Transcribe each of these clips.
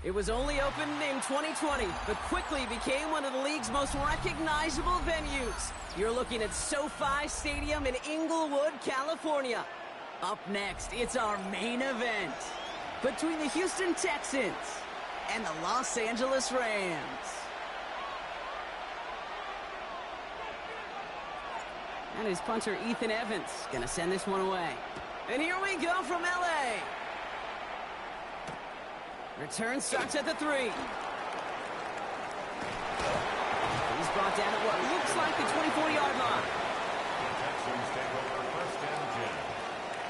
It was only opened in 2020, but quickly became one of the league's most recognizable venues. You're looking at SoFi Stadium in Inglewood, California. Up next, it's our main event between the Houston Texans and the Los Angeles Rams. And his punter, Ethan Evans, gonna send this one away. And here we go from L.A. Return starts at the 3. He's brought down at what looks like the 24-yard line. The Texans take over first and 10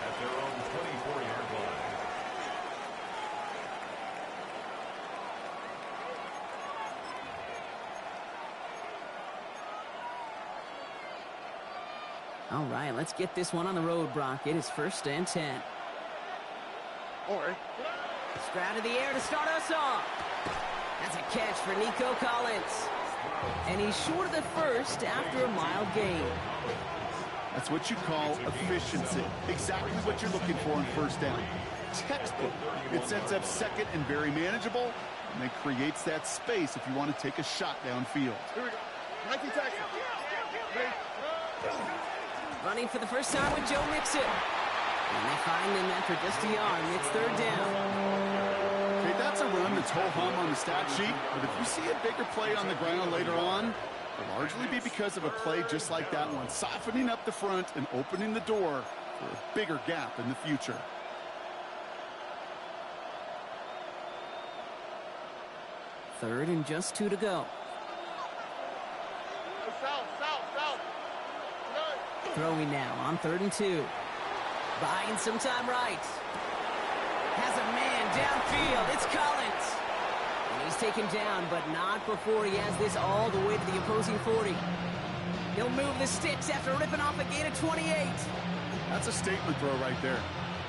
at their own 24-yard line. All right, let's get this one on the road, Brock. It is first and 10. All right. Stroud in the air to start us off. That's a catch for Nico Collins. And he's short of the first after a mild gain. That's what you call efficiency. Exactly what you're looking for in first down. Textbook. It sets up second and very manageable, and it creates that space if you want to take a shot downfield. Here we go. 19 tackle. Running for the first time with Joe Mixon. And they find him after just a yard. It's third down. Okay, that's a run that's ho-hum on the stat sheet, but if you see a bigger play on the ground later on, it'll largely be because of a play just like that one, softening up the front and opening the door for a bigger gap in the future. Third and just 2 to go. South. Throwing now on 3rd and 2. Buying some time right. Has a man downfield. It's Collins. And he's taken down, but not before he has this all the way to the opposing 40. He'll move the sticks after ripping off a gain of 28. That's a statement throw right there.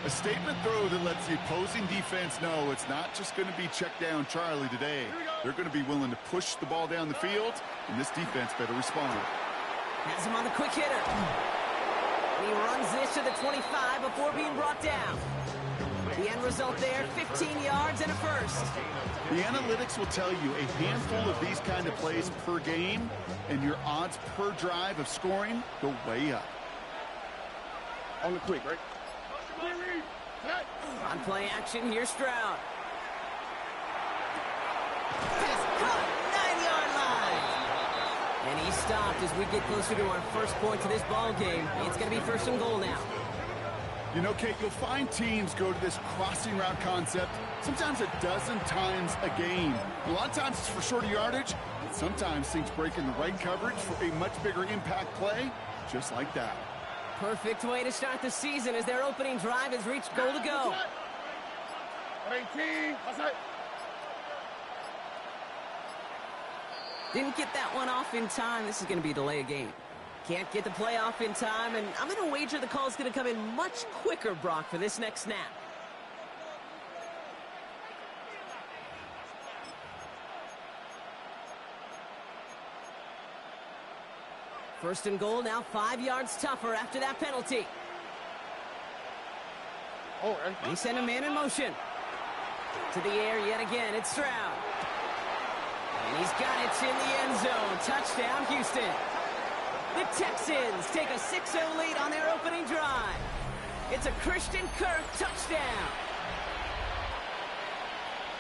A statement throw that lets the opposing defense know it's not just going to be check down Charlie today. They're going to be willing to push the ball down the field, and this defense better respond. Has him on the quick hitter. And he runs this to the 25 before being brought down. The end result there, 15 yards and a first. The analytics will tell you a handful of these kind of plays per game, and your odds per drive of scoring go way up. On the quick, right? On play action, here's Stroud. Just caught, 9-yard line. And he stopped as we get closer to our first point to this ball game. It's going to be first and goal now. You know, Kate, you'll find teams go to this crossing route concept sometimes a dozen times a game. A lot of times it's for shorter yardage, but sometimes things break in the right coverage for a much bigger impact play, just like that. Perfect way to start the season as their opening drive has reached goal to go. 18. Didn't get that one off in time. This is going to be a delay of game. Can't get the play off in time, and I'm going to wager the call's going to come in much quicker, Brock, for this next snap. First and goal, now 5 yards tougher after that penalty. Oh, right. They send a man in motion. To the air yet again, it's Stroud. And he's got it in the end zone. Touchdown, Houston. The Texans take a 6-0 lead on their opening drive. It's a Christian Kirk touchdown.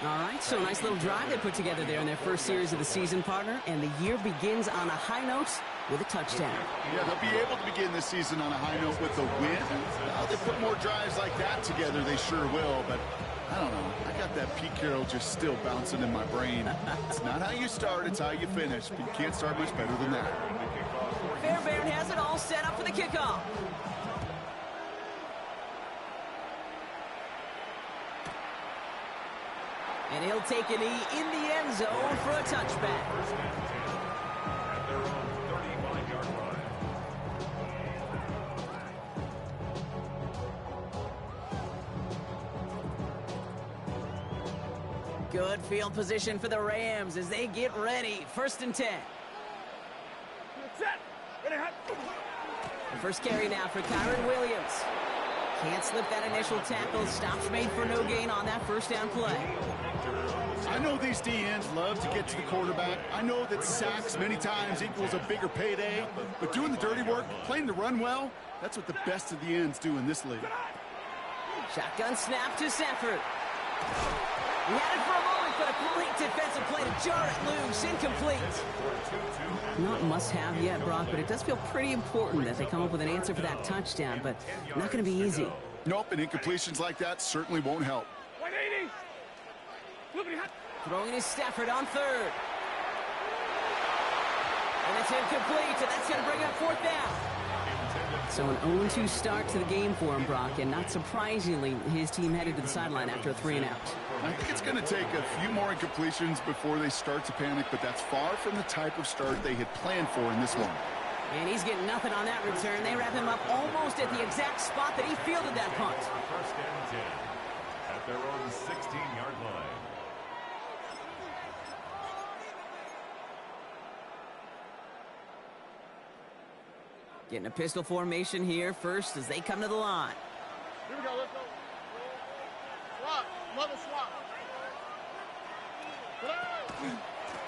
All right, so a nice little drive they put together there in their first series of the season, partner, and the year begins on a high note with a touchdown. Yeah, they'll be able to begin this season on a high note with a win. Now they put more drives like that together, they sure will, but I don't know. I got that Pete Carroll just still bouncing in my brain. It's not how you start, it's how you finish. But you can't start much better than that. Fairbairn has it all set up for the kickoff. And he'll take a knee in the end zone for a touchback. At their own 35-yard line. Good field position for the Rams as they get ready. First and 10. The first carry now for Kyron Williams. Can't slip that initial tackle. Stops made for no gain on that first down play. I know these D-ends love to get to the quarterback. I know that sacks many times equals a bigger payday. But doing the dirty work, playing the run well, that's what the best of the ends do in this league. Shotgun snap to Stafford. He had it for a moment, but a great defensive play to jar it loose. Incomplete. Not must-have yet, Brock, but it does feel pretty important that they come up with an answer for that touchdown, but not going to be easy. Nope, and incompletions like that certainly won't help. Throwing is Stafford on third. And it's incomplete, and that's going to bring up fourth down. So an 0-2 start to the game for him, Brock, and not surprisingly, his team headed to the sideline after a 3-and-out. I think it's going to take a few more incompletions before they start to panic, but that's far from the type of start they had planned for in this one. And he's getting nothing on that return. They wrap him up almost at the exact spot that he fielded that punt. First and 10 at their own 16-yard line. Getting a pistol formation here first as they come to the line. Here we go, let's go. Swap, another swap.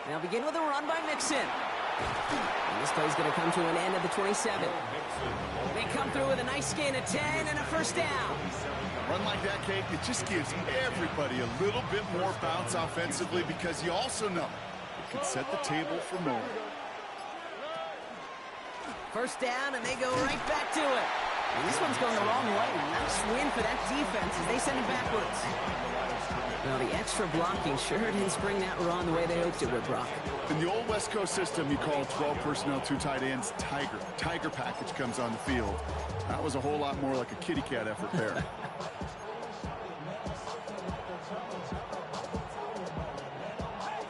They'll begin with a run by Mixon. And this play's going to come to an end at the 27. They come through with a nice gain of 10 and a first down. Run like that, Kate, it just gives everybody a little bit more bounce offensively because you also know it can set the table for more. First down, and they go right back to it. And this one's going the wrong way. Nice win for that defense as they send it backwards. Well, the extra blocking sure didn't spring that run the way they hoped it would, Brock. In the old West Coast system, you call 12 personnel, 2 tight ends, Tiger. Tiger package comes on the field. That was a whole lot more like a kitty cat effort there.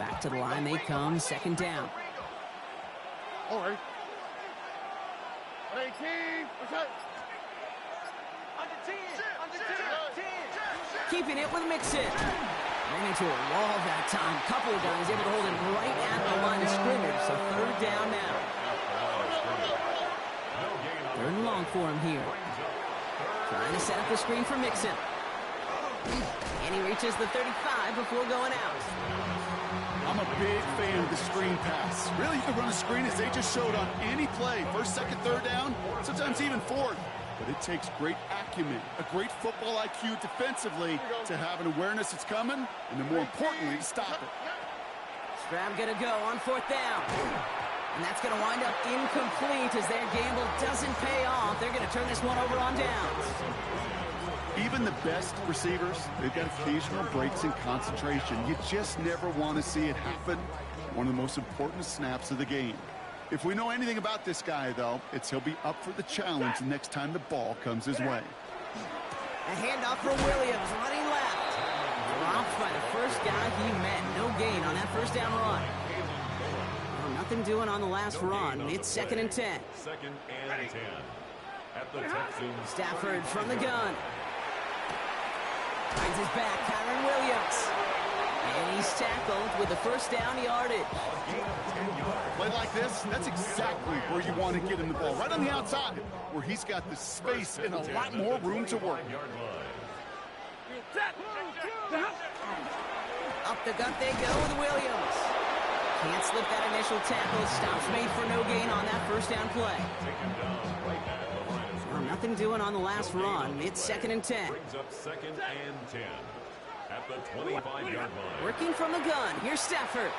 Back to the line they come, second down. All right. 18, okay. Keeping it with Mixon. Ran into a wall that time. Couple of guys able to hold him right at the line of scrimmage. So third down now. Third and long for him here. Trying to set up the screen for Mixon. And he reaches the 35 before going out. I'm a big fan of the screen pass. Really, you can run a screen as they just showed on any play. First, second, third down, sometimes even fourth. But it takes great acumen, a great football IQ defensively to have an awareness it's coming, and then more importantly, to stop it. Stroud gonna go on fourth down. And that's gonna wind up incomplete as their gamble doesn't pay off. They're gonna turn this one over on downs. Even the best receivers, they've got occasional breaks in concentration. You just never want to see it happen. One of the most important snaps of the game. If we know anything about this guy, though, it's he'll be up for the challenge next time the ball comes his way. A handoff for Williams, running left. Dropped by the first guy he met. No gain on that first down run. Well, nothing doing on the last run. It's second and 10. Second and 10 at the Texans. Stafford from the gun. Finds his back, Kyron Williams. And he's tackled with the first down yardage. Play like this, that's exactly where you want to get him the ball. Right on the outside, where he's got the space and a lot more room to work. Up the gut they go with Williams. Can't slip that initial tackle. Stops made for no gain on that first down play. Well, nothing doing on the last run. It's second and 10. Brings up second and 10 at the 25-yard line. Working from the gun. Here's Stafford.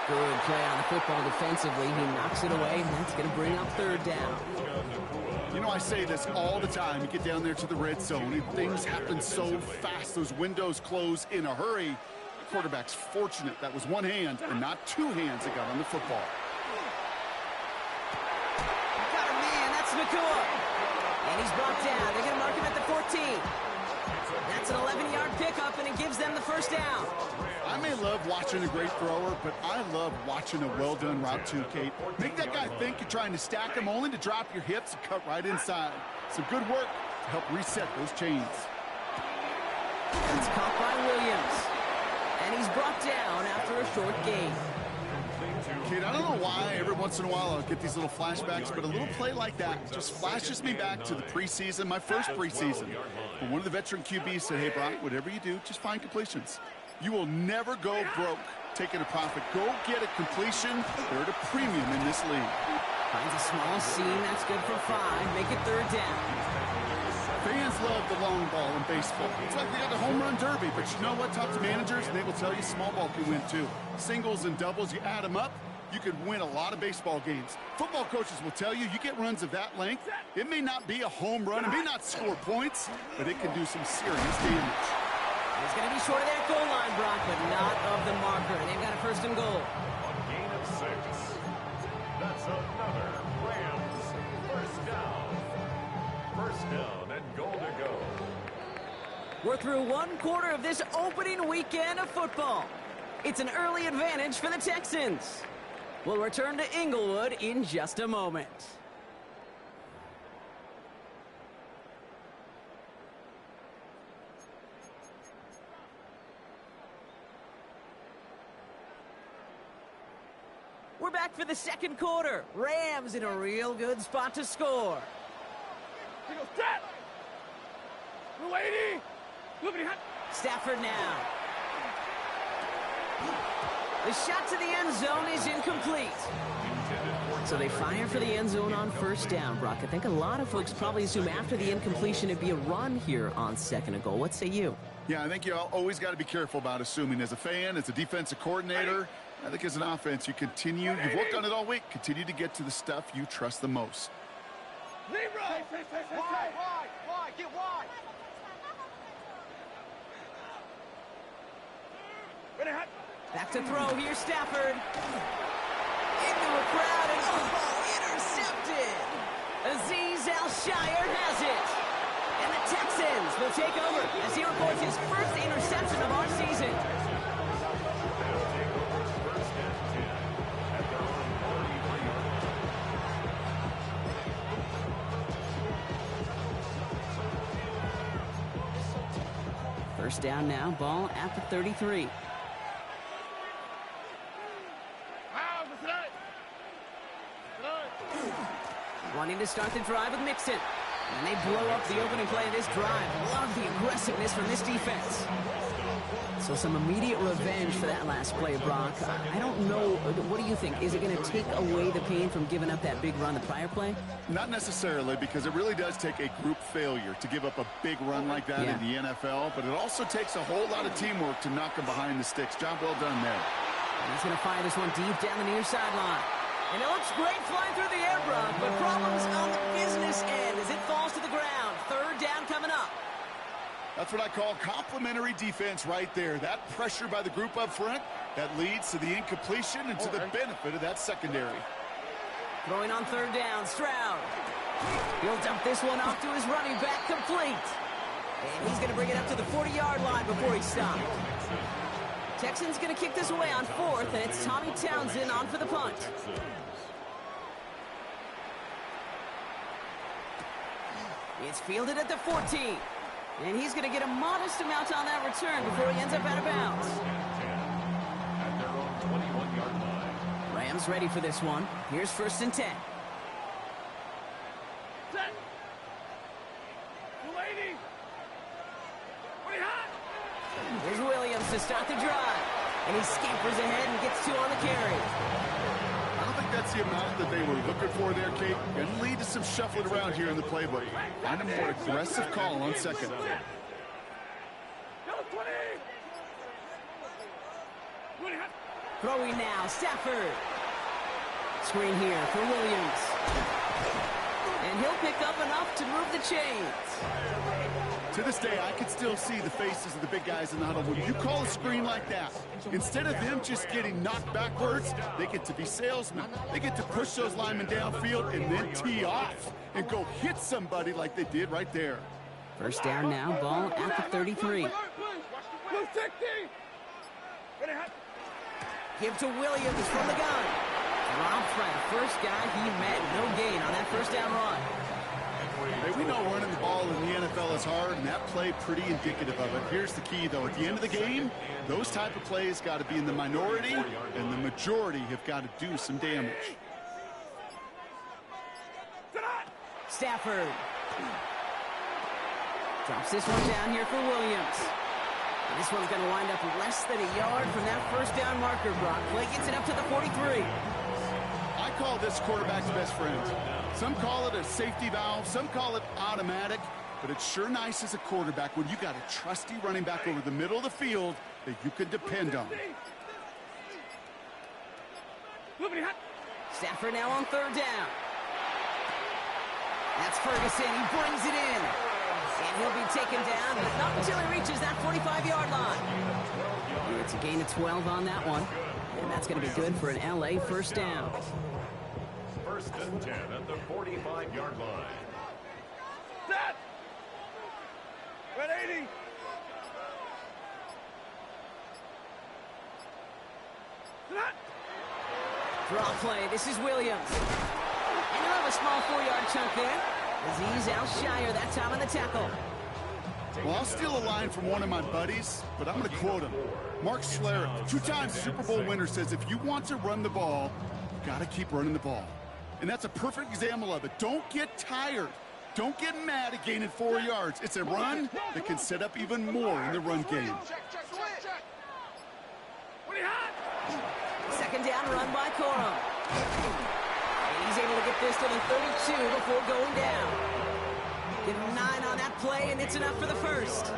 Good play on the football defensively. He knocks it away, and that's going to bring up third down. You know, I say this all the time. You get down there to the red zone, and things happen so fast. Those windows close in a hurry. The quarterback's fortunate that was one hand and not two hands that got on the football. Got a man. That's Nakua. And he's brought down. They're going to mark him at the 14. That's an 11-yard pickup, and it gives them the first down. I may love watching a great thrower, but I love watching a well-done route too, Kate. Make that guy think you're trying to stack him only to drop your hips and cut right inside. Some good work to help reset those chains. It's caught by Williams. And he's brought down after a short gain. Kate, I don't know why every once in a while I'll get these little flashbacks, but a little play like that just flashes me back to the preseason, my first preseason. When one of the veteran QBs said, hey, Brock, whatever you do, just find completions. You will never go broke taking a profit. Go get a completion. They're at a premium in this league. Finds a small seam. That's good for 5. Make it 3rd down. Fans love the long ball in baseball. It's like they got the home run derby, but you know what? Talk to managers, and they will tell you small ball can win too. Singles and doubles, you add them up, you could win a lot of baseball games. Football coaches will tell you, you get runs of that length, it may not be a home run, it may not score points, but it can do some serious damage. He's going to be short of that goal line, Brock, but not of the marker. They've got a 1st and goal. A gain of 6. That's another Rams 1st down. 1st down and goal to go. We're through 1 quarter of this opening weekend of football. It's an early advantage for the Texans. We'll return to Inglewood in just a moment. We're back for the 2nd quarter. Rams in a real good spot to score. Stafford now. The shot to the end zone is incomplete. So they fire for the end zone on 1st down, Brock. I think a lot of folks probably assume after the incompletion it'd be a run here on 2nd and goal. What say you? Yeah, I think you always got to be careful about assuming. As a fan, as a defensive coordinator, I think as an offense, you've worked on it all week, continue to get to the stuff you trust the most. Wide, get wide. Back to throw. Here's Stafford. Into a crowd and intercepted. Azeez Al-Shire has it. And the Texans will take over as he records his 1st interception of our season. First down now, ball at the 33. Wanting to start the drive with Mixon. And they blow up the opening play of this drive. Love the aggressiveness from this defense. So some immediate revenge for that last play, Brock. I don't know. What do you think? Is it going to take away the pain from giving up that big run the prior play? Not necessarily, because it really does take a group failure to give up a big run like that in the NFL. But it also takes a whole lot of teamwork to knock them behind the sticks. Job well done there. And he's going to fire this one deep down the near sideline. And it looks great flying through the air, Brock, but problems on the business end as it falls to the ground. 3rd down coming up. That's what I call complimentary defense right there. That pressure by the group up front, that leads to the incompletion and to the benefit of that secondary. Throwing on 3rd down, Stroud. He'll dump this one off to his running back, complete. And he's going to bring it up to the 40-yard line before he stopped. Texans going to kick this away on 4th, and it's Tommy Townsend on for the punt. It's fielded at the 14. And he's going to get a modest amount on that return before he ends up out of bounds. At their own 21-yard line. Rams ready for this one. Here's 1st and 10. Here's Williams to start the drive. And he scampers ahead and gets 2 on the carry. I don't think that's the amount that they were looking for there, Kate. Going to lead to some shuffling around here in the playbook. Find a more aggressive call on 2nd. Throwing now, Stafford. Screen here for Williams. And he'll pick up enough to move the chains. To this day, I can still see the faces of the big guys in the huddle. When you call a screen like that, instead of them just getting knocked backwards, they get to be salesmen. They get to push those linemen downfield and then tee off and go hit somebody like they did right there. 1st down now, ball at the 33. Give to Williams from the gun. Drops right, 1st guy he met. No gain on that 1st down run. Hey, we know running the ball in the NFL is hard, and that play pretty indicative of it. Here's the key, though. At the end of the game, those type of plays got to be in the minority, and the majority have got to do some damage. Stafford. Drops this one down here for Williams. And this one's going to wind up less than a yard from that first down marker. Brock Clay gets it up to the 43. I call this quarterback's best friend. Some call it a safety valve, some call it automatic, but it's sure nice as a quarterback when you got a trusty running back over the middle of the field that you can depend on. Stafford now on third down. That's Ferguson. He brings it in. And he'll be taken down, but not until he reaches that 45-yard line. It's a gain of 12 on that one. And that's going to be good for an LA first down. First and 10 at the 45-yard line. Set! 180! Draw play. This is Williams. And he'll have a small 4-yard chunk there as he's out shyer that time on the tackle. Well, I'll steal a line from one of my buddies, but I'm going to quote him. Mark Schlereth, 2-time Super Bowl winner, says if you want to run the ball, you got to keep running the ball. And that's a perfect example of it. Don't get tired. Don't get mad at gaining 4 yards. It's a run that can set up even more in the run game. Second down run by Corum. And he's able to get this to the 32 before going down. Give him 9 on that play, and it's enough for the first.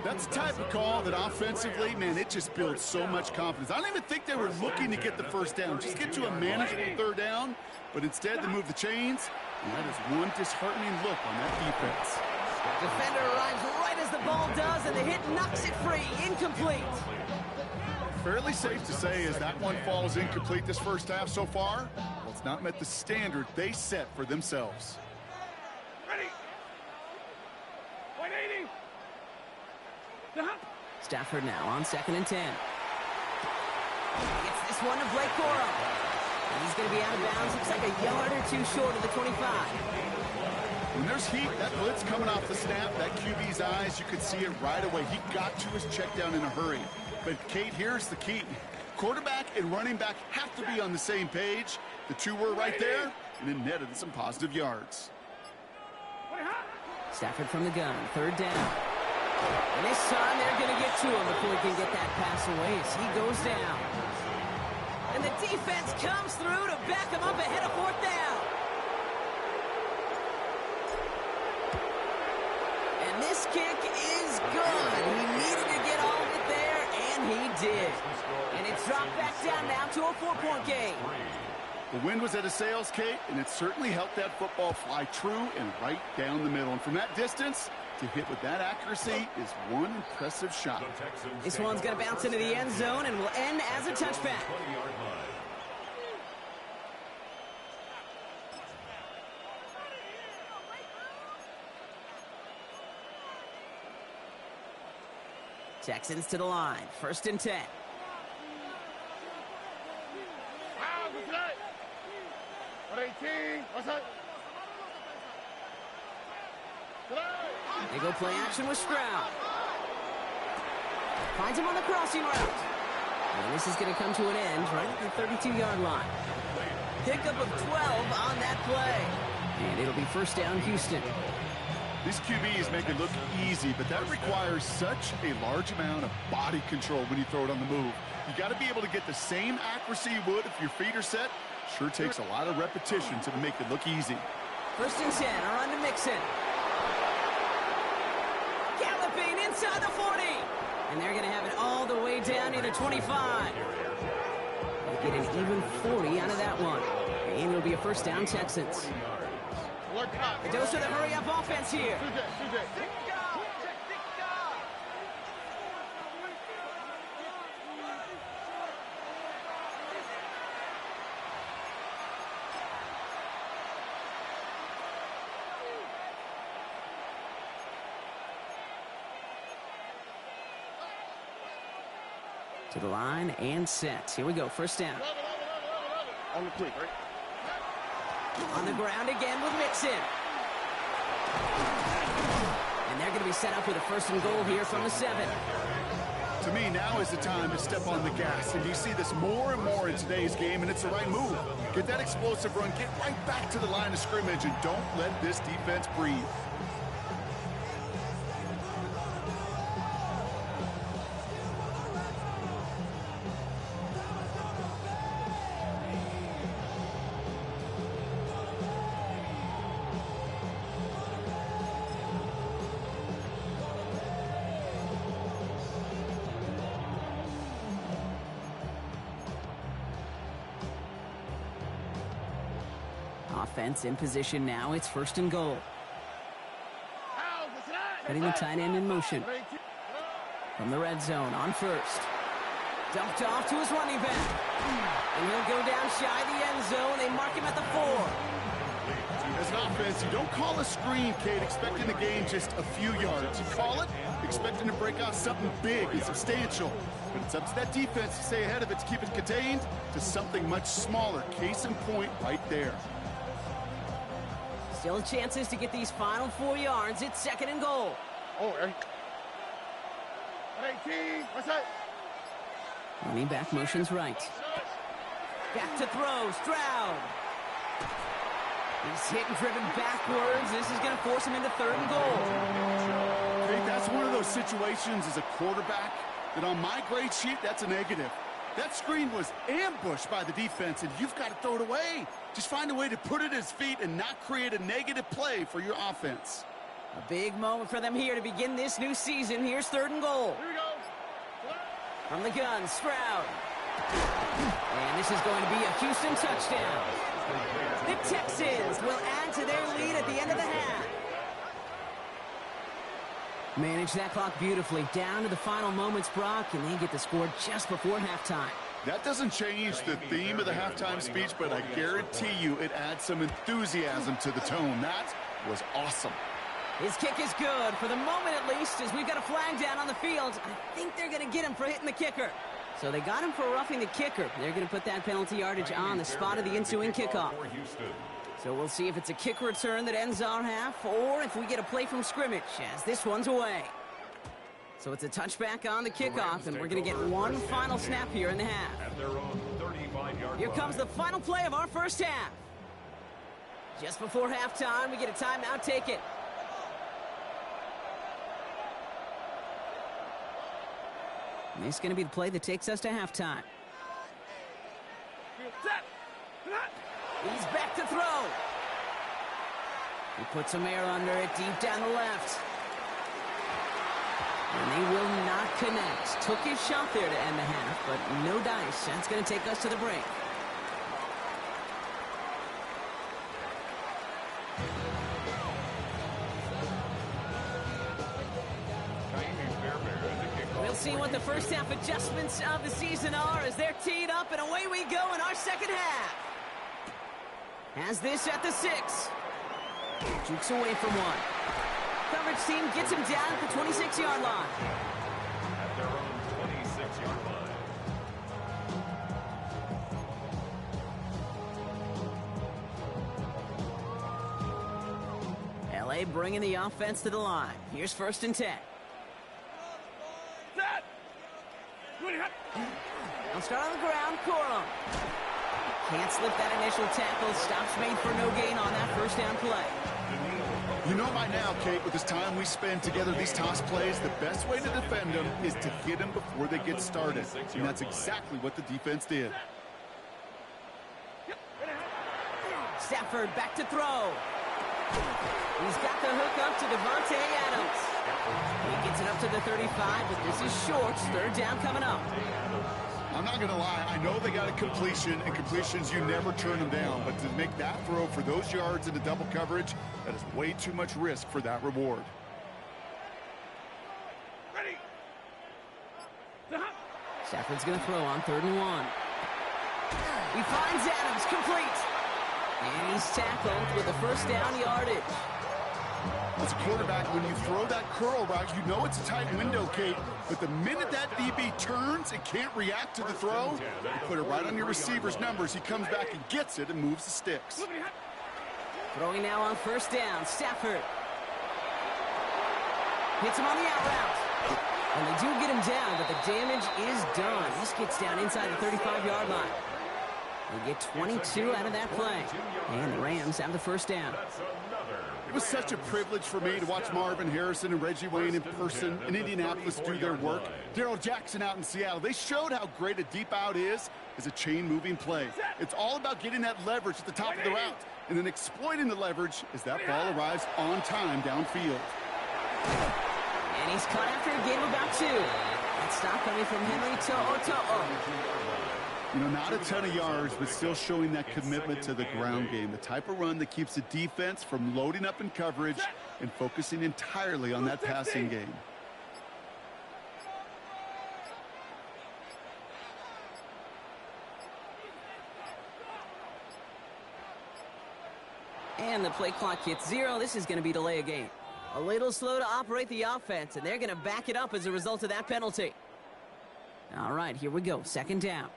That's the type of call that offensively, man, it just builds so much confidence. I don't even think they were looking to get the first down. Just get to a manageable third down, but instead they move the chains, and that is one disheartening look on that defense. Defender arrives right as the ball does, and the hit knocks it free. Incomplete. Fairly safe to say as that one falls incomplete this first half so far, well, it's not met the standard they set for themselves. Ready! 180! Stafford now on 2nd and 10. Gets this one to Blake Corum. And he's going to be out of bounds. Looks like a yard or two short of the 25. When there's heat, that blitz coming off the snap, that QB's eyes, you could see it right away. He got to his check down in a hurry. But, Kate, here's the key. Quarterback and running back have to be on the same page. The two were right there, and it netted some positive yards. Stafford from the gun, third down. And this time they're going to get to him before he can get that pass away as he goes down. And the defense comes through to back him up ahead of 4th down. And this kick is good. He needed to get all of it there, and he did. And it's dropped back down now to a 4-point game. The wind was at a sails, Kate, and it certainly helped that football fly true and right down the middle. And from that distance, to hit with that accuracy is one impressive shot. This one's going to bounce into the end zone and will end as a touchback. Texans to the line, 1st and 10. They go play action with Stroud. Finds him on the crossing route. And this is going to come to an end right at the 32-yard line. Pickup of 12 on that play. And it'll be first down, Houston. These QBs make it look easy, but that requires such a large amount of body control when you throw it on the move. You got to be able to get the same accuracy you would if your feet are set. Sure takes a lot of repetition to make it look easy. 1st and 10, a run to Mixon. Galloping inside the 40. And they're going to have it all the way down near the 25. They get an even 40 out of that one. And it'll be a first down, Texans. The dose of the hurry-up offense here. To the line and set. Here we go, first down. On the quick, right? On the ground again with Mixon. they're going to be set up with a 1st and goal here from the 7. To me, now is the time to step on the gas. And you see this more and more in today's game, and it's the right move. Get that explosive run, get right back to the line of scrimmage, and don't let this defense breathe. Offense in position now. It's 1st and goal. Putting the tight end in motion. From the red zone on 1st. Dumped off to his running back. And he'll go down shy of the end zone. They mark him at the 4. As an offense, you don't call a screen, Kate, expecting to gain just a few yards. You call it expecting to break out something big and substantial. But it's up to that defense to stay ahead of it, to keep it contained to something much smaller. Case in point right there. Still chances to get these final 4 yards. It's 2nd and goal. Oh, 18. What's that? Running back motions right. Back to throw. Stroud. He's hit and driven backwards. This is going to force him into 3rd and goal. Hey, that's one of those situations as a quarterback that on my grade sheet, that's a negative. That screen was ambushed by the defense, and you've got to throw it away. Just find a way to put it at his feet and not create a negative play for your offense. A big moment for them here to begin this new season. Here's 3rd and goal. Here we go. From the gun, Stroud. And this is going to be a Houston touchdown. The Texans will add to their lead at the end of the half. Manage that clock beautifully. Down to the final moments, Brock, and they get the score just before halftime. That doesn't change the theme of the halftime speech, but I guarantee you it adds some enthusiasm to the tone. That was awesome. His kick is good, for the moment at least, as we've got a flag down on the field. I think they're going to get him for hitting the kicker. So they got him for roughing the kicker. They're going to put that penalty yardage on the spot of the ensuing kickoff. So we'll see if it's a kick return that ends our half, or if we get a play from scrimmage, as this one's away. So it's a touchback on the kickoff, and we're going to get one final snap here in the half. Here comes the final play of our first half. Just before halftime, we get a timeout. Take it. And this is going to be the play that takes us to halftime. He's back to throw. He puts some air under it, deep down the left. And they will not connect. Took his shot there to end the half, but no dice. That's going to take us to the break. We'll see what the first half adjustments of the season are as they're teed up, and away we go in our second half. Has this at the 6. Jukes away from one. Coverage team gets him down at the 26-yard line. At their own 26-yard line. LA bringing the offense to the line. Here's 1st and 10. I'll start on the ground. Corum. Can't slip that initial tackle. Stops made for no gain on that first down play. You know by now, Kate, with this time we spend together, these toss plays, the best way to defend them is to get them before they get started. And that's exactly what the defense did. Stafford back to throw. He's got the hook up to Devontae Adams. He gets it up to the 35, but this is short. 3rd down coming up. I'm not going to lie. I know they got a completion, and completions, you never turn them down. But to make that throw for those yards into double coverage, that is way too much risk for that reward. Ready. Stafford's going to throw on 3rd and 1. He finds Adams, complete. And he's tackled with the first down yardage. As a quarterback, when you throw that curl route, you know it's a tight window, Kate. But the minute that DB turns and can't react to the throw, you put it right on your receiver's numbers. He comes back and gets it and moves the sticks. Throwing now on 1st down, Stafford. Hits him on the out route. And they do get him down, but the damage is done. This gets down inside the 35-yard line. They get 22 out of that play. And the Rams have the first down. It was such a privilege for me to watch Marvin Harrison and Reggie Wayne in person in Indianapolis do their work. Darrell Jackson out in Seattle. They showed how great a deep out is as a chain-moving play. It's all about getting that leverage at the top of the route and then exploiting the leverage as that ball arrives on time downfield. And he's caught after a gain of about 2. That stop coming from Henry To'o. You know, not a ton of yards, but still showing that commitment to the ground game. The type of run that keeps the defense from loading up in coverage and focusing entirely on that passing game. And the play clock hits 0. This is going to be delay a game. A little slow to operate the offense, and they're going to back it up as a result of that penalty. All right, here we go. Second down.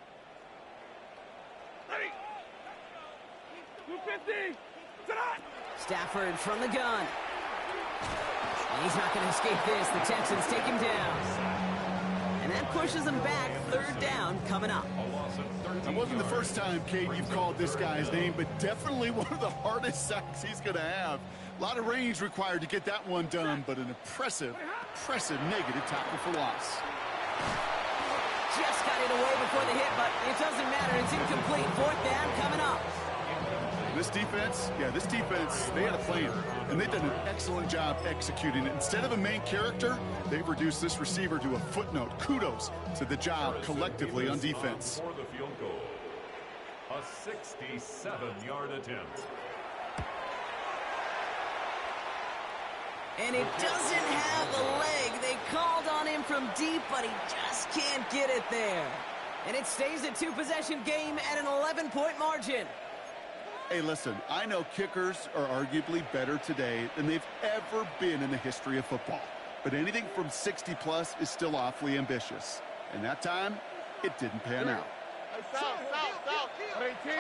Stafford from the gun. And he's not going to escape this. The Texans take him down. And that pushes him back. Third down coming up. It wasn't the first time, Kate, you've called this guy's name, but definitely one of the hardest sacks he's going to have. A lot of range required to get that one done, but an impressive negative tackle for loss. Just got it away before the hit, but it doesn't matter. It's incomplete. Fourth down coming up. This defense, they had a plan, and they've done an excellent job executing it. Instead of a main character, they've reduced this receiver to a footnote. Kudos to the job collectively on defense. For the field goal, a 67-yard attempt. And it doesn't have the leg. They called on him from deep, but he just can't get it there. And it stays a 2-possession game at an 11-point margin. Hey, listen, I know kickers are arguably better today than they've ever been in the history of football. But anything from 60-plus is still awfully ambitious. And that time, it didn't pan out. South. 18.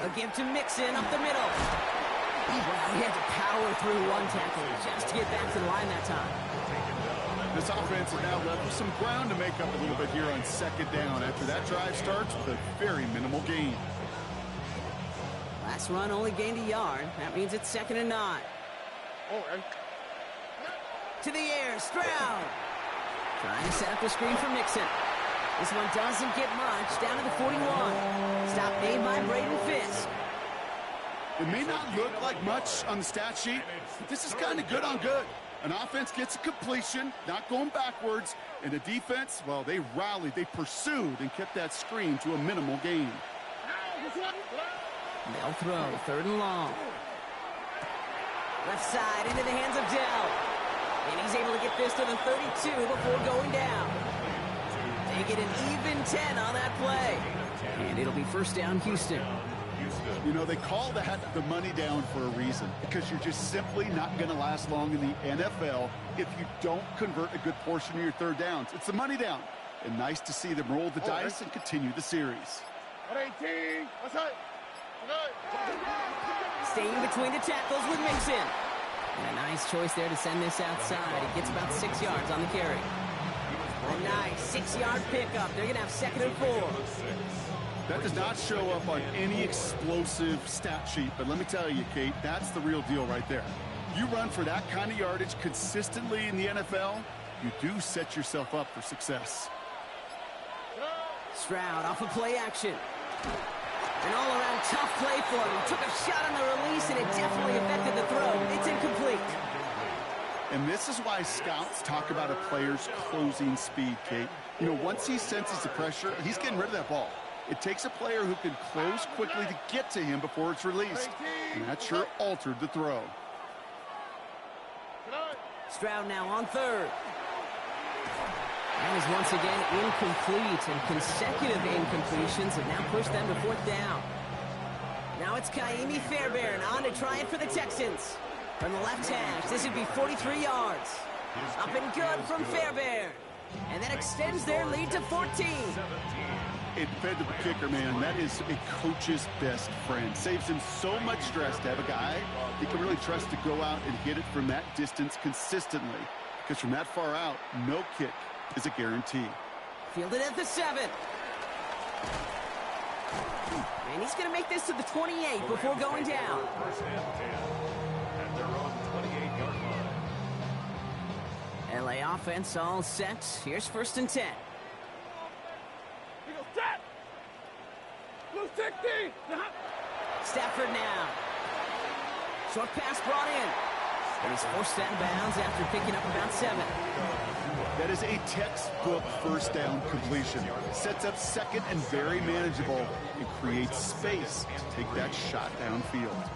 A give to Mixon up the middle. He had to power through one tackle just to get back to the line that time. This offense is now left with some ground to make up a little bit here on second down after that drive starts with a very minimal gain. Last run only gained a yard. That means it's 2nd and 9. To the air, Stroud. Trying to set up a screen for Mixon. This one doesn't get much. Down to the 41. Stop made by Braden Fisk. It may not look like much on the stat sheet, but this is kind of good on good. An offense gets a completion, not going backwards, and the defense, well, they rallied, they pursued, and kept that screen to a minimal gain. They'll throw, 3rd and long. Left side into the hands of Dell. And he's able to get this to the 32 before going down. They get an even 10 on that play. And it'll be first down, Houston. You know, they call that the money down for a reason, because you're just simply not going to last long in the NFL if you don't convert a good portion of your third downs. It's the money down. And nice to see them roll the dice and continue the series. 18. Staying between the tackles with Mixon. And a nice choice there to send this outside. It gets about 6 yards on the carry. A nice 6-yard pickup. They're going to have 2nd and 4. That does not show up on any explosive stat sheet, but let me tell you, Kate, that's the real deal right there. You run for that kind of yardage consistently in the NFL, you do set yourself up for success. Stroud off of play action. An all-around tough play for him. He took a shot on the release, and it definitely affected the throw. It's incomplete. And this is why scouts talk about a player's closing speed, Kate. You know, once he senses the pressure, he's getting rid of that ball. It takes a player who can close quickly to get to him before it's released. And that sure altered the throw. Stroud now on 3rd. That is once again incomplete, and consecutive incompletions have now pushed them to 4th down. Now it's Kaimi Fairbairn on to try it for the Texans. From the left hash, this would be 43 yards. Up and good from Fairbairn. And that extends their lead to 14. It fed to the kicker, man. That is a coach's best friend. Saves him so much stress to have a guy he can really trust to go out and hit it from that distance consistently. Because from that far out, no kick is a guarantee. Fielded at the 7. And he's going to make this to the 28 before going down. First and 10 at their own 28-yard line. LA offense all set. Here's first and 10. Stafford now. Short pass brought in. And he's forced out of bounds after picking up about 7. That is a textbook first down completion. Sets up second and very manageable and creates space to take that shot downfield.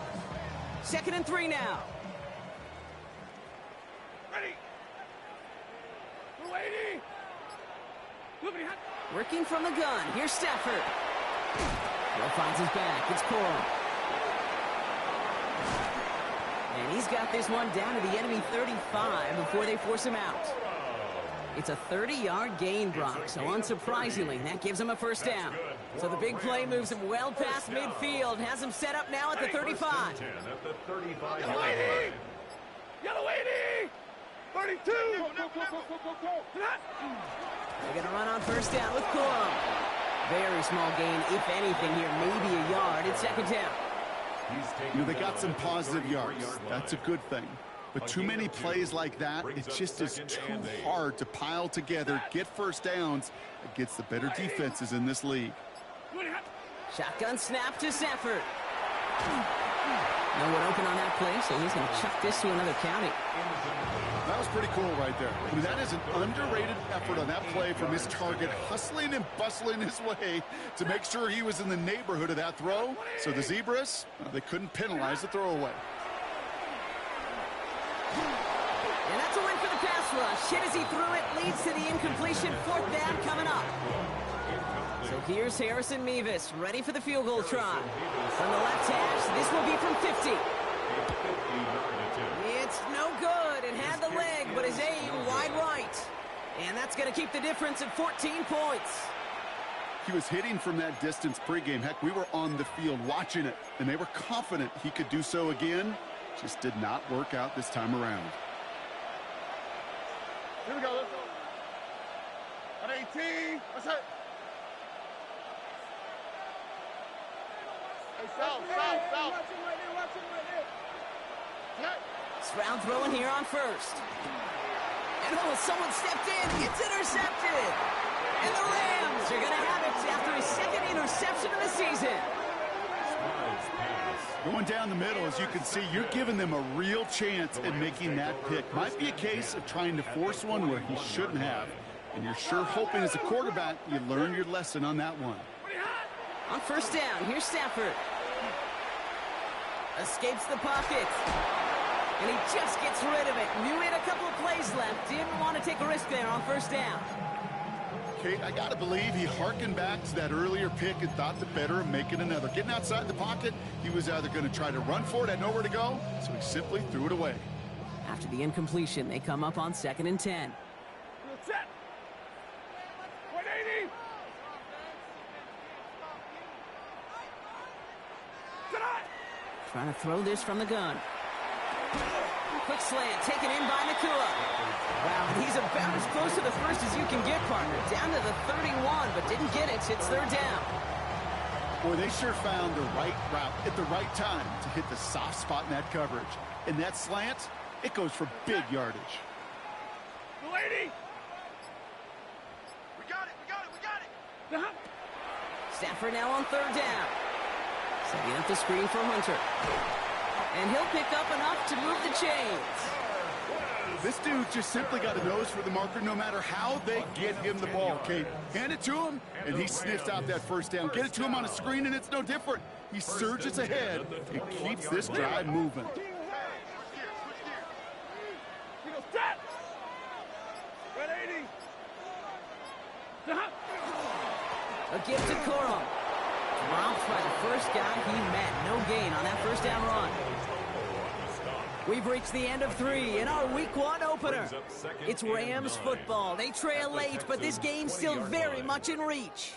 2nd and 3 now. Ready. We're waiting. Working from the gun. Here's Stafford. Well, finds his back. It's Corum. And he's got this one down to the enemy 35 before they force him out. It's a 30-yard gain, Brock, so unsurprisingly, that gives him a first down. So the big play moves him well past midfield, has him set up now at the 35. At the 35 Yellow 80. Yellow 80. 32. They're going to run on first down with Corum. Very small gain, if anything here, maybe a yard. It's 2nd down. You know, they got some positive yards. That's a good thing. But too many plays like that, it just is too hard to pile together, get first downs against the better defenses in this league. Shotgun snap to Stafford. No one open on that play, so he's going to chuck this to another county. That was pretty cool right there. I mean, that is an underrated effort on that play from his target, hustling and bustling his way to make sure he was in the neighborhood of that throw. So the Zebras, they couldn't penalize the throwaway. And that's a win for the pass rush. Hit as he threw it, leads to the incompletion. 4th down coming up. So here's Harrison Mevis, ready for the field goal try. From the left hash, this will be from 50. It's no good. It had the leg, but his aim wide right. And that's going to keep the difference at 14 points. He was hitting from that distance pregame. Heck, we were on the field watching it, and they were confident he could do so again. Just did not work out this time around. Here we go. Let's go. On 18. Let's hit. Hey, south. Stroud throwing here on first. And someone stepped in. It's intercepted. And the Rams are going to have it after his 2nd interception of the season. Going down the middle, as you can see, you're giving them a real chance at making that pick. Might be a case of trying to force one where he shouldn't have. And you're sure hoping as a quarterback you learn your lesson on that one. On first down, here's Stafford. Escapes the pocket. And he just gets rid of it. Knew he had a couple of plays left. Didn't want to take a risk there on first down. Kate, I got to believe he hearkened back to that earlier pick and thought the better of making another. Getting outside the pocket, he was either going to try to run for it, had nowhere to go, so he simply threw it away. After the incompletion, they come up on 2nd and 10. Set. 180. Trying to throw this from the gun. Quick slant taken in by Nakua. Wow, and he's about as close to the first as you can get, partner. Down to the 31, but didn't get it. It's 3rd down. Boy, they sure found the right route at the right time to hit the soft spot in that coverage. And that slant, it goes for big yardage. The lady. We got it. Stafford now on 3rd down. Setting up the screen for Hunter. And he'll pick up enough to move the chains. This dude just simply got a nose for the marker no matter how they get him the ball, Kate. Hand it to him, and he sniffs out that first down. Get it to him on a screen, and it's no different. He surges ahead and keeps this drive moving. A gift to Corum. Dropped by the first guy he met. No gain on that first down run. We've reached the end of 3 in our Week 1 opener. It's Rams football. They trail late, but this game's still very much in reach.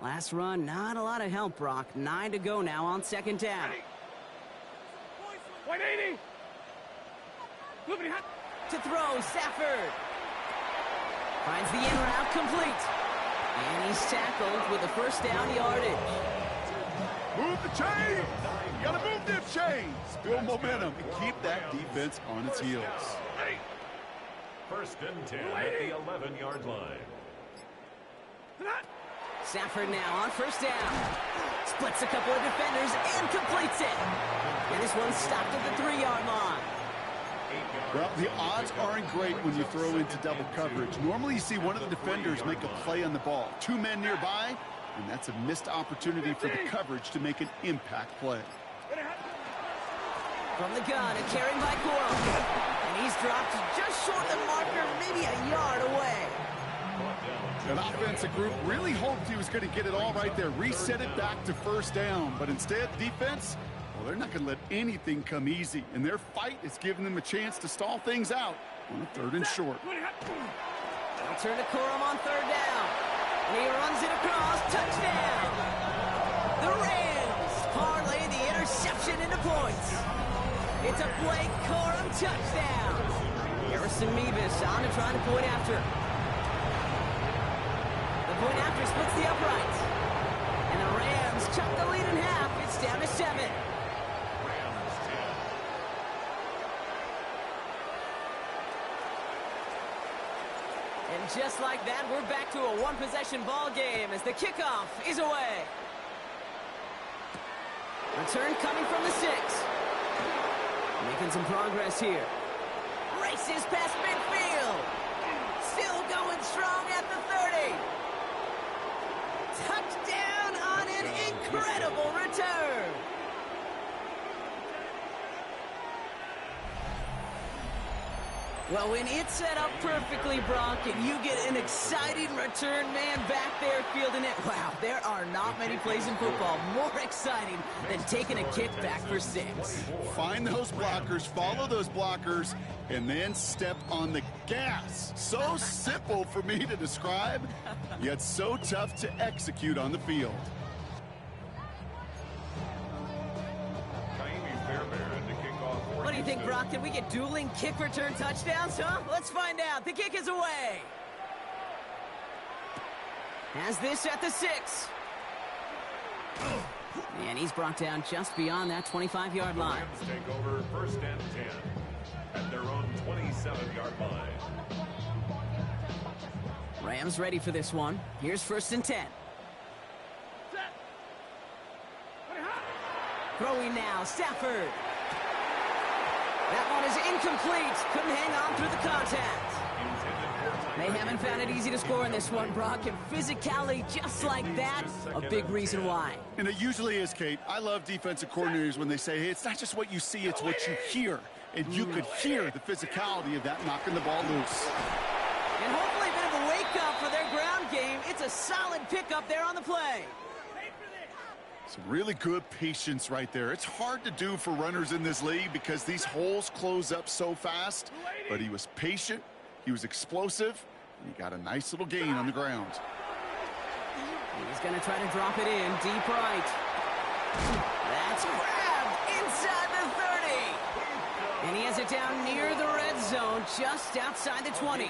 Last run, not a lot of help, Brock. 9 to go now on 2nd down. 180. To throw, Stafford. Finds the in route complete. And he's tackled with a 1st down yardage. Move the chains. You gotta move them chains. Build momentum and keep that defense on its heels. 1st and 10 at the 11-yard line. Stafford now on 1st down. Splits a couple of defenders and completes it. And this one's stopped at the 3-yard line. Well, the odds aren't great when you throw into double coverage. Normally you see one of the defenders make a play on the ball. 2 men nearby, and that's a missed opportunity for the coverage to make an impact play. From the gun, and carried by Coral. And he's dropped just short of the marker, maybe a yard away. That offensive group really hoped he was going to get it all right there, reset it back to 1st down. But instead, defense, well, they're not going to let anything come easy. And their fight is giving them a chance to stall things out on a 3rd and short. They'll turn to Coram on 3rd down. And he runs it across. Touchdown! The Rams parlay the interception into points. It's a Blake Coram touchdown. Harrison Mevis on to try to point after. Point after splits the uprights. And the Rams chop the lead in half. It's down to 7. Rams 10. And just like that, we're back to a 1-possession ball game as the kickoff is away. Return coming from the 6. Making some progress here. Races past midfield. Still going strong at the 30. Touchdown on an incredible return. Well, when it's set up perfectly, Brock, and you get an exciting return man back there fielding it, wow, there are not many plays in football more exciting than taking a kick back for 6. Find those blockers, follow those blockers, and then step on the gas. So simple for me to describe, yet so tough to execute on the field. What do you think, Brock? Can we get dueling kick return touchdowns, huh? Let's find out. The kick is away. Has this at the 6. And he's brought down just beyond that 25-yard line. Rams take over 1st and 10 at their own 27-yard line. Rams ready for this one. Here's 1st and 10. Throwing now, Stafford. That one is incomplete. Couldn't hang on through the contact. They haven't found it easy to score in this one, Brock, and physicality just like that, a big reason why. And it usually is, Kate. I love defensive coordinators when they say, hey, it's not just what you see, it's what you hear. And you could hear the physicality of that knocking the ball loose. And hopefully a bit of a wake-up for their ground game. It's a solid pickup there on the play. Some really good patience right there. It's hard to do for runners in this league because these holes close up so fast. But he was patient, he was explosive, and he got a nice little gain on the ground. He's going to try to drop it in deep right. That's grabbed inside the 30. And he has it down near the red zone, just outside the 20.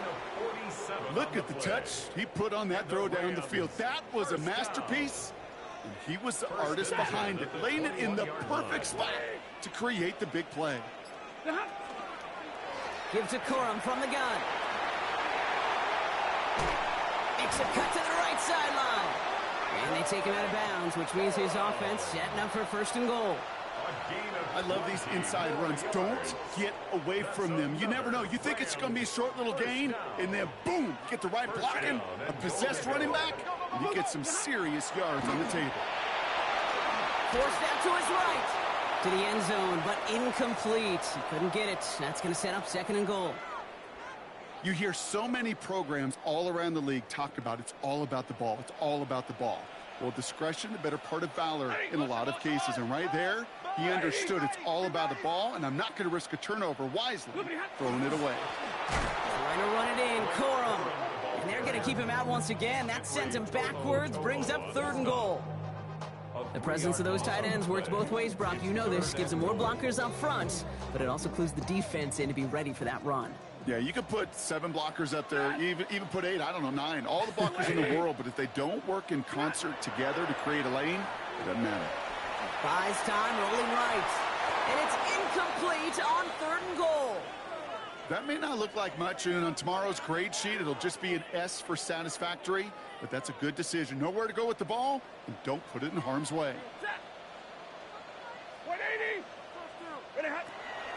Look at the touch he put on that throw down the field. That was a masterpiece. And he was the artist behind it, laying it in the perfect spot to create the big play. Give to Coram from the gun. Makes a cut to the right sideline. And they take him out of bounds, which means his offense setting up for 1st and goal. I love these inside runs. Don't get away from them. You never know. You think it's going to be a short little gain, and then boom, get the right blocking, a possessed running back, you get some serious yards on the table. Forced out to his right. To the end zone, but incomplete. He couldn't get it. That's going to set up 2nd and goal. You hear so many programs all around the league talk about it's all about the ball. It's all about the ball. Well, discretion, the better part of valor in a lot of cases. And right there, he understood it's all about the ball, and I'm not going to risk a turnover wisely, throwing it away. Trying to run it in, Corum. And they're going to keep him out once again. That sends him backwards, brings up 3rd and goal. The presence of those tight ends works both ways, Brock. You know this. Gives them more blockers up front, but it also clues the defense in to be ready for that run. Yeah, you could put 7 blockers up there, even put 8, I don't know, 9. All the blockers in the world, but if they don't work in concert together to create a lane, it doesn't matter. Buys time, rolling right. And it's incomplete on 3rd and goal. That may not look like much, and on tomorrow's grade sheet, it'll just be an S for satisfactory, but that's a good decision. Know where to go with the ball, and don't put it in harm's way. 180.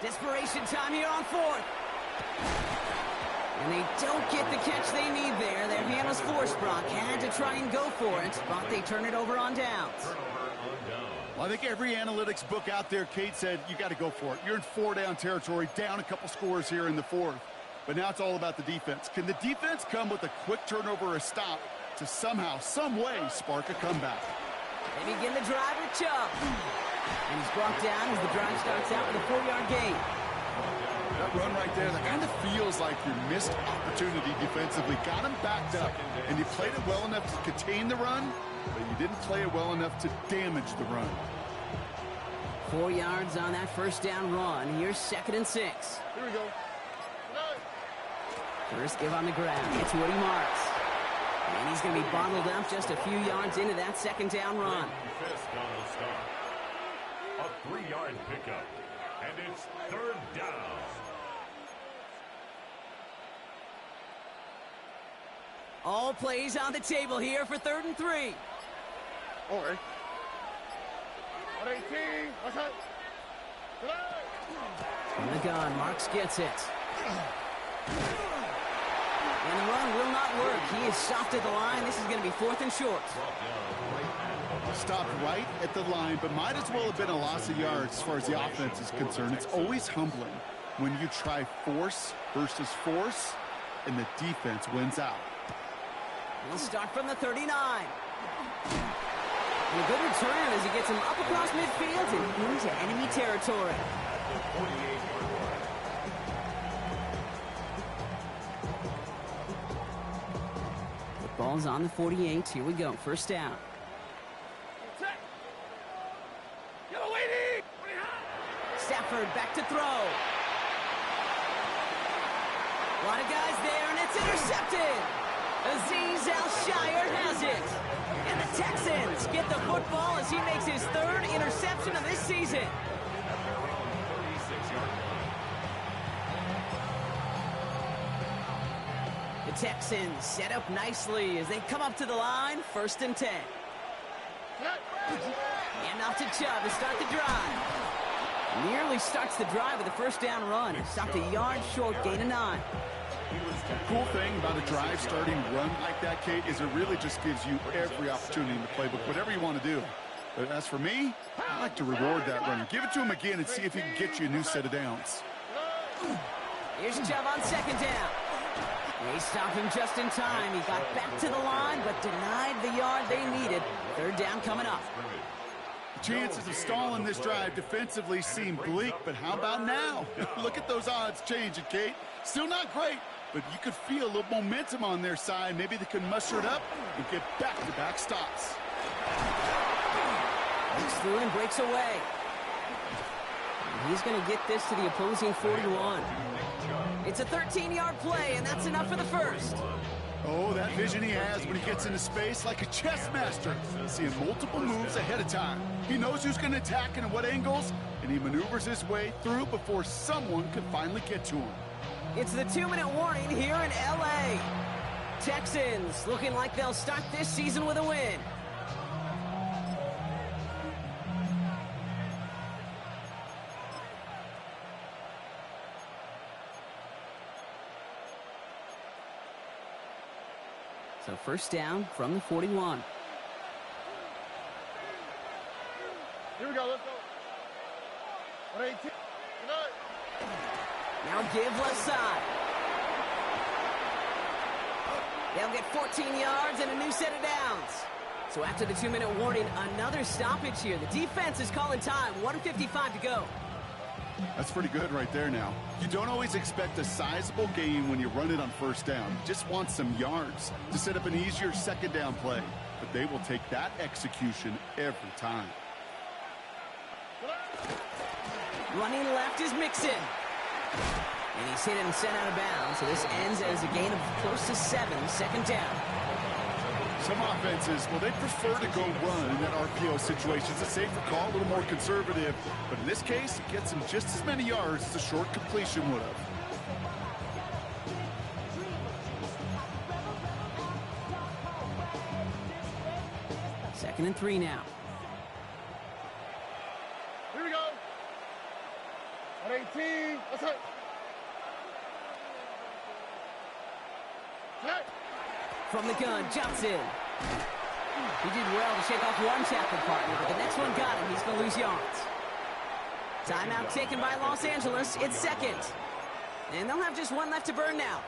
Desperation time here on 4th. And they don't get the catch they need there. Their hand was forced, Brock. Had to try and go for it, but they turn it over on downs. Well, I think every analytics book out there, Kate, said you got to go for it. You're in 4-down territory, down a couple scores here in the 4th. But now it's all about the defense. Can the defense come with a quick turnover or a stop to somehow, some way, spark a comeback? They begin the drive with Chubb. And he's brought down as the drive starts out with a 4-yard gain. That run right there, that kind of feels like your missed opportunity defensively. Got him backed up, and you played it well enough to contain the run, but you didn't play it well enough to damage the run. 4 yards on that 1st down run. Here's 2nd and 6. Here we go. First give on the ground. It's Woody Marks. And he's going to be bottled up just a few yards into that 2nd down run. Fisk on the start. A 3-yard pickup. And it's 3rd down. All plays on the table here for 3rd and 3. Okay. 118. What's up? From the gun, Marks gets it. And the run will not work. He is stopped at the line. This is going to be 4th and short. Stopped right at the line, but might as well have been a loss of yards as far as the offense is concerned. It's always humbling when you try force versus force, and the defense wins out. He'll start from the 39. And a good return as he gets him up across midfield and into enemy territory. The ball's on the 48. Here we go. 1st down. Stafford back to throw. A lot of guys there, and it's intercepted. Azeez Al-Shire has it. And the Texans get the football as he makes his 3rd interception of this season. The Texans set up nicely as they come up to the line, 1st and 10. And off to Chubb to start the drive. Nearly starts the drive with a 1st down run. Stopped a yard short, gain of 9. The cool thing about a drive starting run like that, Kate, is it really just gives you every opportunity in the playbook, whatever you want to do. But as for me, I like to reward that runner. Give it to him again and see if he can get you a new set of downs. Here's Chubb on 2nd down. They stopped him just in time. He got back to the line, but denied the yard they needed. 3rd down coming up. Chances of stalling this drive defensively seem bleak, but how about now? Look at those odds changing, Kate. Still not great, but you could feel a little momentum on their side. Maybe they can muster it up and get back-to-back stops. Breaks through and breaks away. And he's going to get this to the opposing 41. It's a 13-yard play, and that's enough for the 1st. Oh, that vision he has when he gets into space like a chess master, seeing multiple moves ahead of time. He knows who's going to attack and at what angles, and he maneuvers his way through before someone can finally get to him. It's the 2-minute warning here in L.A. Texans looking like they'll start this season with a win. So 1st down from the 41. Here we go, let's go. 118. Good night. Now give left side. They'll get 14 yards and a new set of downs. So after the 2-minute warning, another stoppage here. The defense is calling time. 1:55 to go. That's pretty good right there now. You don't always expect a sizable gain when you run it on first down. You just want some yards to set up an easier second down play. But they will take that execution every time. Running left is Mixon. And he's hit and sent out of bounds. So this ends as a gain of close to 7, second down. Some offenses, well, they prefer to go run in that RPO situation. It's a safer call, a little more conservative. But in this case, it gets them just as many yards as a short completion would have. Second and 3 now. Here we go. 118. Let's hit. Hey. From the gun, Johnson. He did well to shake off one tackle partner, but the next one got him. He's going to lose yards. Timeout taken by Los Angeles. It's second. And they'll have just one left to burn now.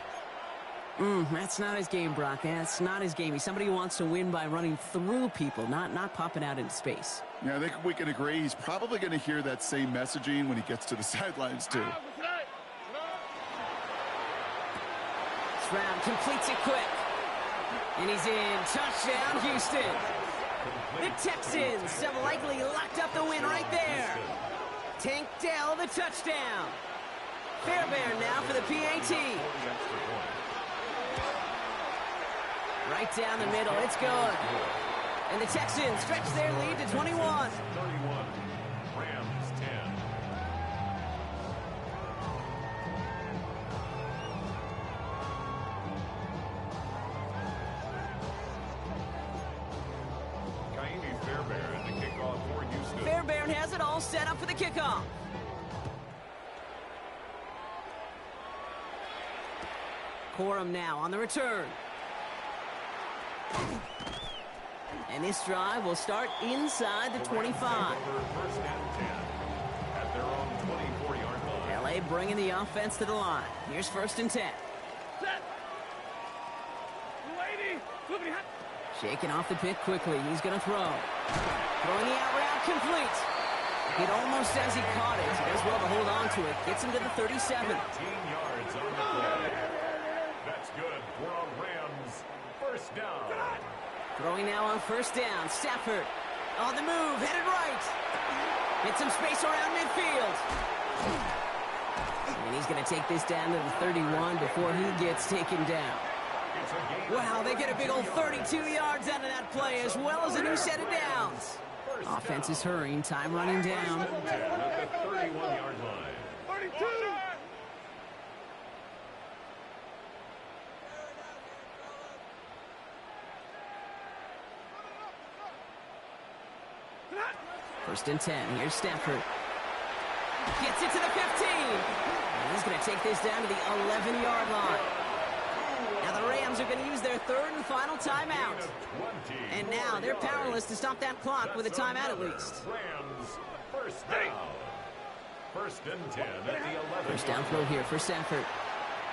That's not his game, Brock. That's not his game. He's somebody who wants to win by running through people, not popping out into space. Yeah, I think we can agree he's probably going to hear that same messaging when he gets to the sidelines, too. Stroud completes it quick. And he's in. Touchdown, Houston. The Texans have likely locked up the win right there. Tank Dell, the touchdown. Fairbairn now for the PAT. Right down the middle. It's good. And the Texans stretch their lead to 21. 31. Rams 10. Fairbairn, the kickoff for Houston. Fairbairn has it all set up for the kickoff. Corum now on the return. And this drive will start inside the 25. First and 10 at their own 24-yard line. LA bringing the offense to the line. Here's first and 10. Shaking off the pick quickly. He's going to throw. Throwing the out route complete. Hit almost as he caught it. He does well to hold on to it. Gets him to the 37. 15 yards on the play. That's good for a Rams first down. Throwing now on first down. Stafford on the move. Headed right. Get some space around midfield. And he's going to take this down to the 31 before he gets taken down. Wow, they get a big old 32 yards out of that play, as well as a new set of downs. Offense is hurrying, time running down. At the 31-yard line. 32. First and 10, here's Stafford. Gets it to the 15. And he's going to take this down to the 11-yard line. Now the Rams are going to use their third and final timeout. And now they're powerless to stop that clock with a timeout at least. Rams first down. First and 10 at the 11. First down throw here for Stafford.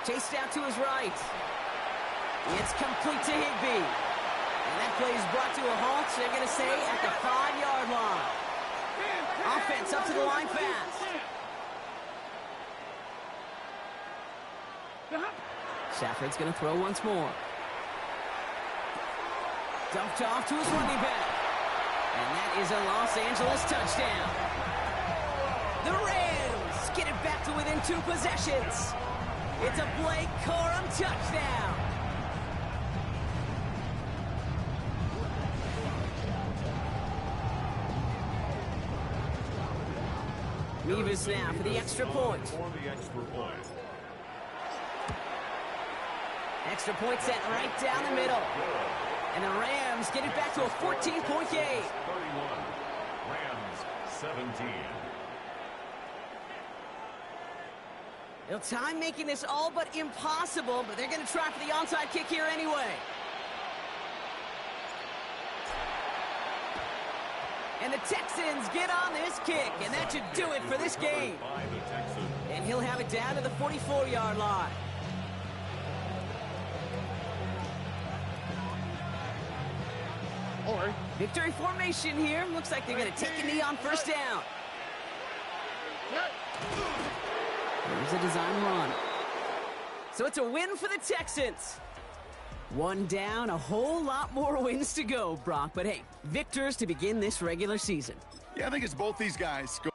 Chased out to his right. It's complete to Higbee. And that play is brought to a halt, so they're going to say at the 5-yard line. Offense up to the line fast. Stafford's going to throw once more. Dumped off to his running back. And that is a Los Angeles touchdown. The Rams get it back to within 2 possessions. It's a Blake Corum touchdown. Mevis now for the extra point. For the extra point. Extra point set right down the middle. And the Rams get it back to a 14-point game. 31. Rams 17. They'll time making this all but impossible, but they're going to try for the onside kick here anyway. And the Texans get on this kick, and that should do it for this game. By the Texans. And he'll have it down to the 44-yard line. Or Victory formation here. Looks like they're going to take a knee on first down. There's a design run. So it's a win for the Texans. One down, a whole lot more wins to go, Brock. But hey, victors to begin this regular season. Yeah, I think it's both these guys go